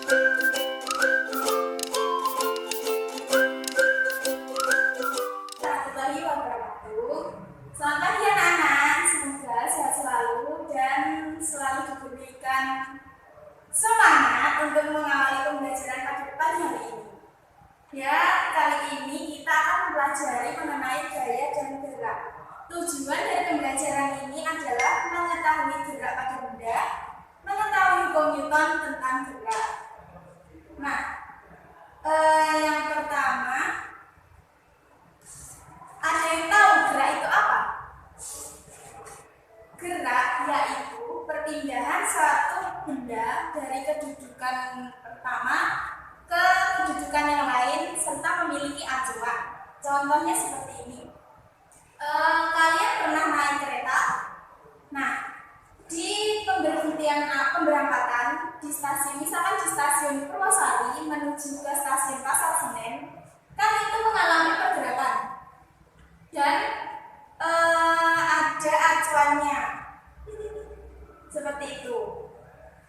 Warahmatullahi wabarakatuh. Selamat pagi anak-anak, semoga sehat selalu dan selalu diberikan semangat untuk mengawali pembelajaran pada pagi hari ini. Ya, kali ini kita akan mempelajari mengenai gaya dan gerak. Tujuan dari pembelajaran ini adalah mengetahui gerak pada benda, mengetahui hukum Newton tentang gerak. Nah, yang pertama, ada yang tahu gerak itu apa? Gerak yaitu perpindahan suatu benda dari kedudukan pertama ke kedudukan yang lain serta memiliki acuan. Contohnya seperti ini. Kalian pernah naik kereta? Nah, di pemberangkatan di stasiun, misalkan di stasiun Purwosari menuju ke stasiun Pasar Senen, kan itu mengalami pergerakan dan ada acuannya seperti itu.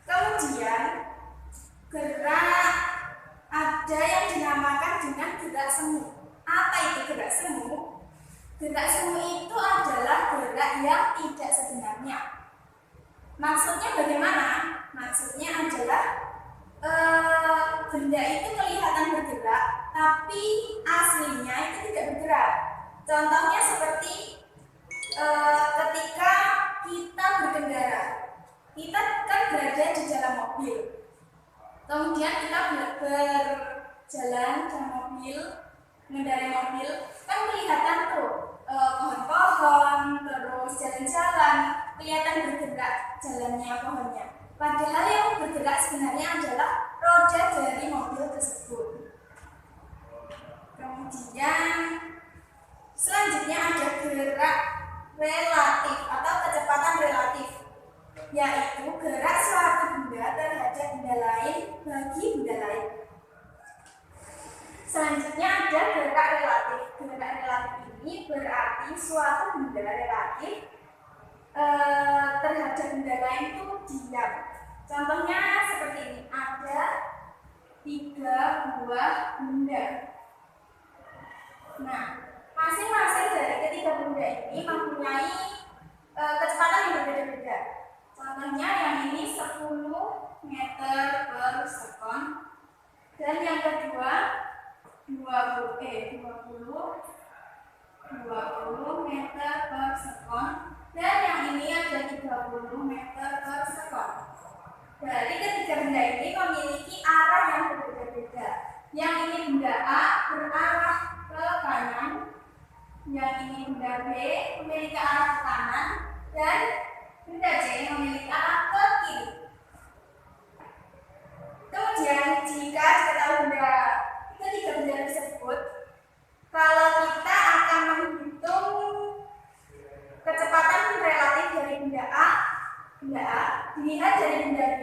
Kemudian gerak ada yang dinamakan dengan gerak semu. Apa itu gerak semu? Gerak semu itu adalah gerak yang tidak sebenarnya. Maksudnya bagaimana? Maksudnya adalah benda itu kelihatan bergerak, tapi aslinya itu tidak bergerak. Contohnya seperti ketika kita berkendara, kita kan berada di dalam mobil. Kemudian kita berjalan dalam mobil, mengendarai mobil, kan kelihatan tuh pohon-pohon, terus jalan-jalan, kelihatan bergerak jalannya pohonnya. Padahal yang bergerak sebenarnya adalah roda dari mobil tersebut. Kemudian selanjutnya ada gerak relatif atau kecepatan relatif, yaitu gerak suatu benda terhadap benda lain bagi benda lain. Selanjutnya ada gerak relatif. Gerak relatif ini berarti suatu benda relatif terhadap benda lain itu diam. Contohnya seperti ini, ada 3 buah benda. Nah, masing-masing dari ketiga benda ini mempunyai kecepatan yang berbeda-beda. Contohnya yang ini 10 meter per sekon, dan yang kedua 20 meter per sekon, dan yang ini ada 30 meter per sekon. Dari ketiga benda ini memiliki arah yang berbeda-beda. Yang ini benda A berarah ke kanan, yang ini benda B memiliki arah ke kanan, dan benda C memiliki arah ke kiri. Kemudian jika diketahui benda ketiga benda tersebut, kalau kita akan menghitung kecepatan relatif dari benda A dilihat dari benda B,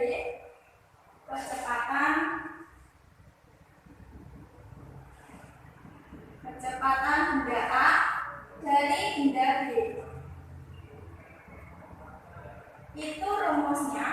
kecepatan benda A dari benda B. Itu rumusnya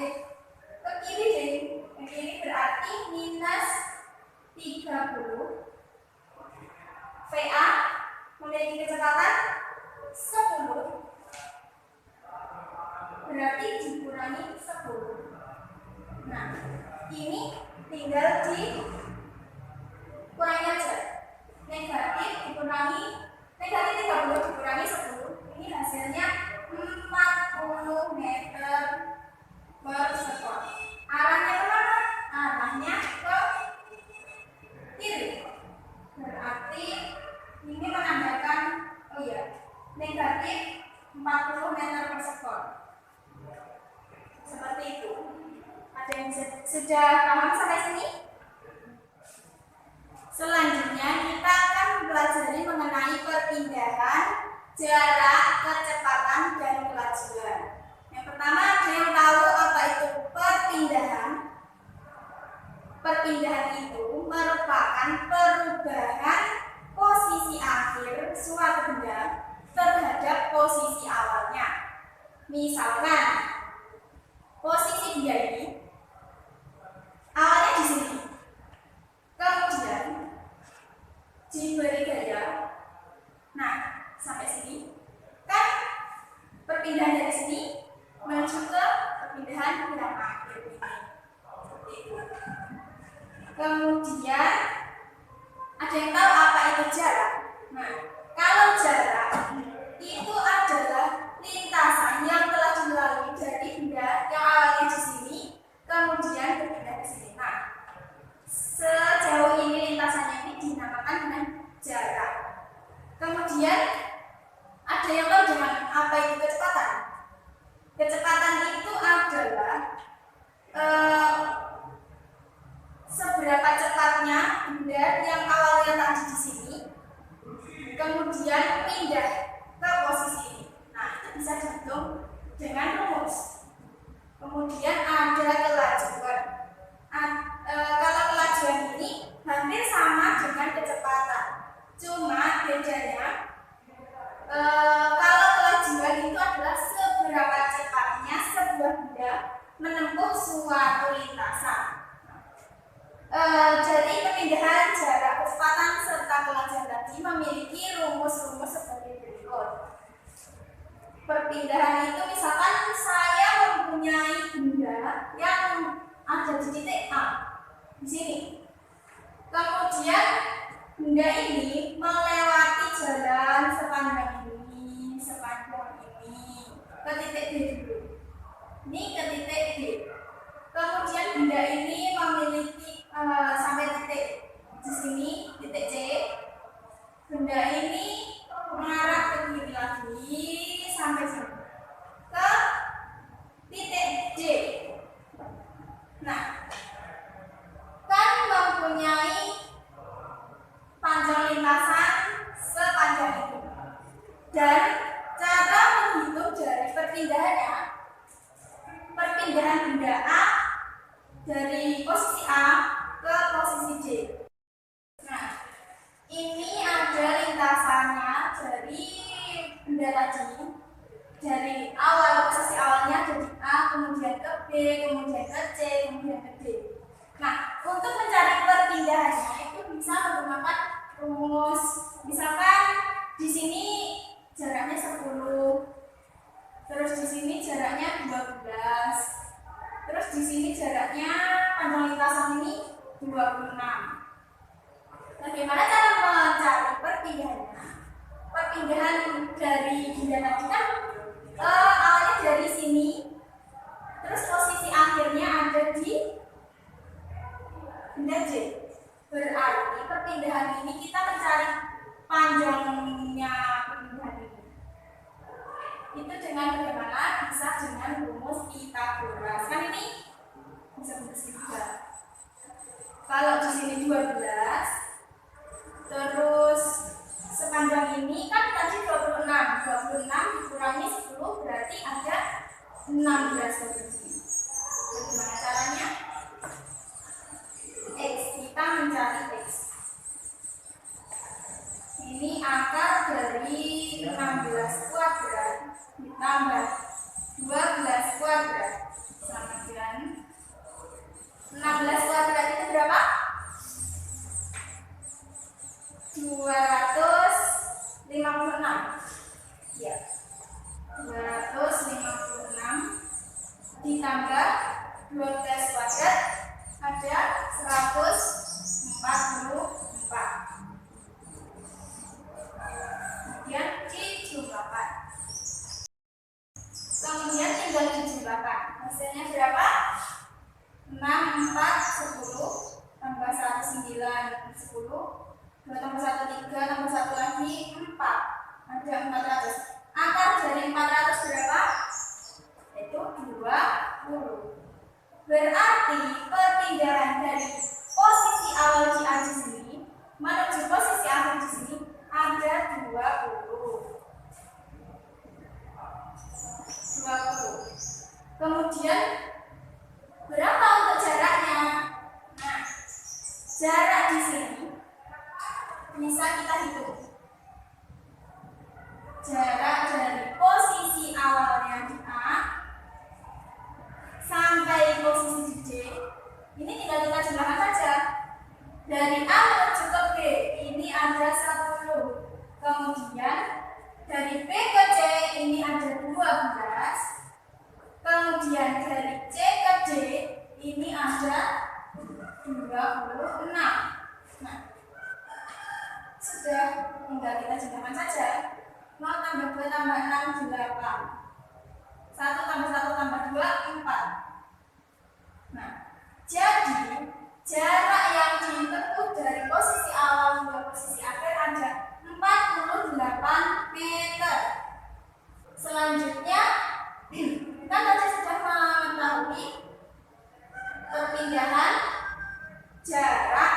negatif ke kiri deh. Ke kiri berarti minus 30. VA memiliki kecepatan 10. Berarti dikurangi 10. Nah, ini tinggal dikurangi aja. Negatif dikurangi negatif 30 dikurangi 10. Ini hasilnya 40 meter per sekon. Arahnya kemana? Arahnya ke kiri. Berarti ini menandakan negatif 40 meter per sekon. Seperti itu. Ada yang sudah paham sampai sini? Selanjutnya kita akan mempelajari mengenai perpindahan, jarak, kecepatan, dan kelajuan. Yang pertama, ada yang tahu apa itu perpindahan? Perpindahan itu merupakan perubahan posisi akhir suatu benda terhadap posisi awalnya. Misalkan posisi benda ini awalnya di sini, kemudian diberi gaya. Nah, sampai sini kan perpindahan dari sini menuju ke perpindahan yang akhir ini. Seperti itu. Kemudian ada yang tahu apa itu jarak? Nah, kalau jarak itu adalah lintasan yang telah dilalui dari benda yang awalnya di sini kemudian berpindah ke sini. Nah, sejauh ini lintasannya ini dinamakan dengan jarak. Kemudian ada yang tahu dengan apa itu kecepatan? Kecepatan itu adalah seberapa cepatnya benda yang awalnya tadi di sini kemudian pindah ke posisi ini. Nah, itu bisa dihitung dengan rumus. Kemudian ada kelajuan. Kalau kelajuan ini hampir sama dengan kecepatan, cuma bedanya kalau kelajuan itu adalah seberapa cepatnya sebuah benda menempuh suatu lintasan. Jadi perpindahan, jarak, kecepatan serta kelajuan tadi memiliki rumus-rumus seperti berikut. Perpindahan itu misalkan saya mempunyai benda yang ada di titik A di sini. Kemudian benda ini melewati jalan sepanjang ini ke titik B dulu. Ini ke titik B. Kemudian benda ini memiliki sampai titik di sini, titik C. Benda ini mengarah ke kiri lagi sampai sini ke titik D. Nah, kan mempunyai panjang lintasan sepanjang itu. Dan cara menghitung dari perpindahannya, perpindahan benda A dari posisi A ke posisi D. Nah, ini ada lintasannya dari benda tadi, dari awal posisi awalnya dari A kemudian ke B kemudian ke C kemudian ke D. Nah, untuk mencari perpindahannya itu bisa menggunakan rumus. Misalkan di sini jaraknya 10, terus di sini jaraknya 12, terus di sini jaraknya panjang lintasan ini 26. Bagaimana cara mencari perpindahannya? Perpindahan dari benda tadi kan awalnya dari sini, terus posisi akhirnya ada di benda J. Berarti perpindahan ini kita mencari panjangnya perpindahan ini. Itu dengan bagaimana? Bisa dengan rumus Pythagoras. Kan ini bisa juga. Kalau di sini 12, terus sepanjang ini kan tadi 26 dikurangi 10 berarti ada 16 posisi. Bagaimana caranya? X, kita mencari X. Ini akar dari 16 kuadrat ditambah 12 kuadrat sama dengan 16 kuadrat itu berapa? 256. Ya. 256 ditambah 12 kuadrat ada 144. Kemudian dijumlahkan. Kemudian tinggal dijumlahkan. Hasilnya berapa? 6, 4, 10 tambah 1, 9, 10 2 tambah 1, 3 tambah 1 lagi 4. Ada 400. Akar dari 400 berapa? Itu 20. Berarti perpindahan dari posisi awal di A di sini menuju posisi akhir di sini ada 20. Kemudian berapa untuk jaraknya? Nah, jarak di sini bisa kita hitung. Jarak dari posisi awalnya di A sampai posisi di D ini tinggal kita jumlahkan saja. Dari A menuju ke B ini ada 10. Kemudian dari B ke C ini ada 12. Kemudian dari C ke D ini ada 26. Nah, sudah, tinggal kita jumlahkan saja. 0 tambah 2 tambah 6, 8. 1 tambah 1 tambah 2, 4. Nah, jadi jarak yang ditempuh dari posisi awal ke posisi akhir ada 48 meter. Selanjutnya, kita tadi sudah mengetahui perpindahan jarak.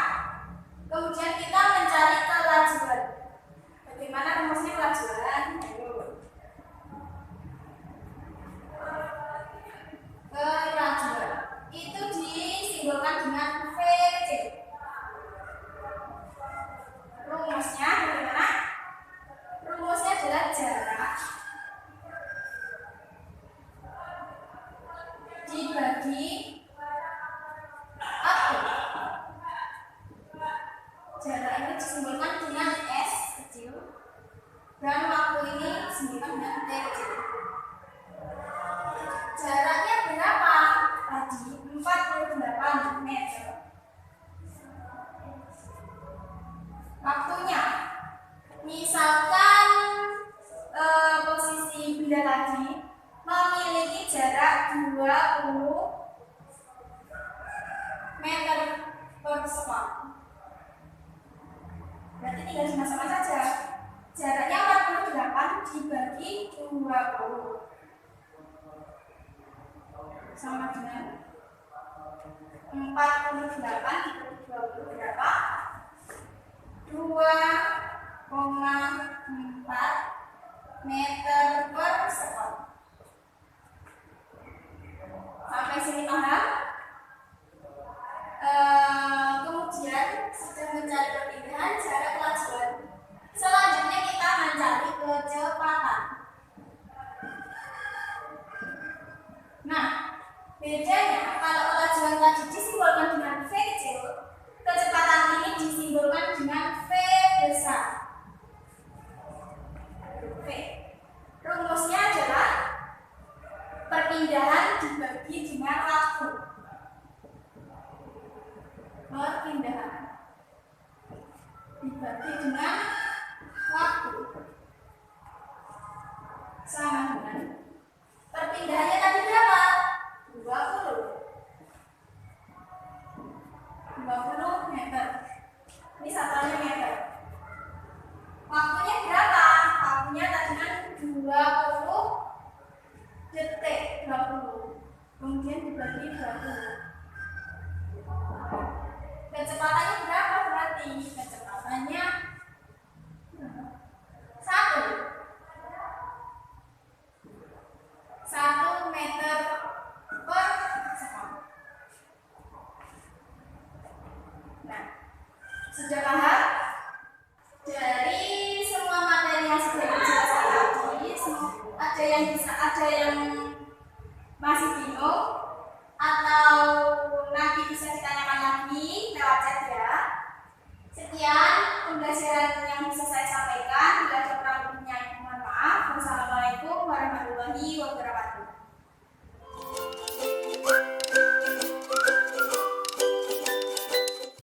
Kemudian kita mencari kelajuan. Bagaimana rumusnya kelajuan? Kelajuan itu disimbolkan dengan VC. Rumusnya bagaimana? Rumusnya adalah jarak dibagi waktu. Jarak ini disimbolkan dengan S kecil dan waktu ini disimbolkan dengan T kecil. Jaraknya berapa? Tadi 48 meter. Waktunya, misalkan posisi benda tadi memiliki jarak 20 meter per second. Berarti tinggal dimasukkan saja. Jaraknya 48 dibagi 20 sama dengan 48 dibagi 20 berapa? 2,4 meter per second. Sampai sini paham? Kemudian sudah mencari perpindahan jarak kelajuan. Selanjutnya kita mencari kecepatan. Nah, bedanya kalau kelajuan tadi disimbolkan dengan V kecil, kecepatan ini disimbolkan dengan V besar. V. Rumusnya adalah perpindahan dibagi dengan waktu. Perpindahan dibagi dengan waktu sama dengan perpindahannya tadi berapa? 20 meter. Ini satuannya meter. Waktunya berapa? Waktunya tadi kan 20 detik. 20 kemudian dibagi 20. Kecepatannya berapa berarti? Kecepatannya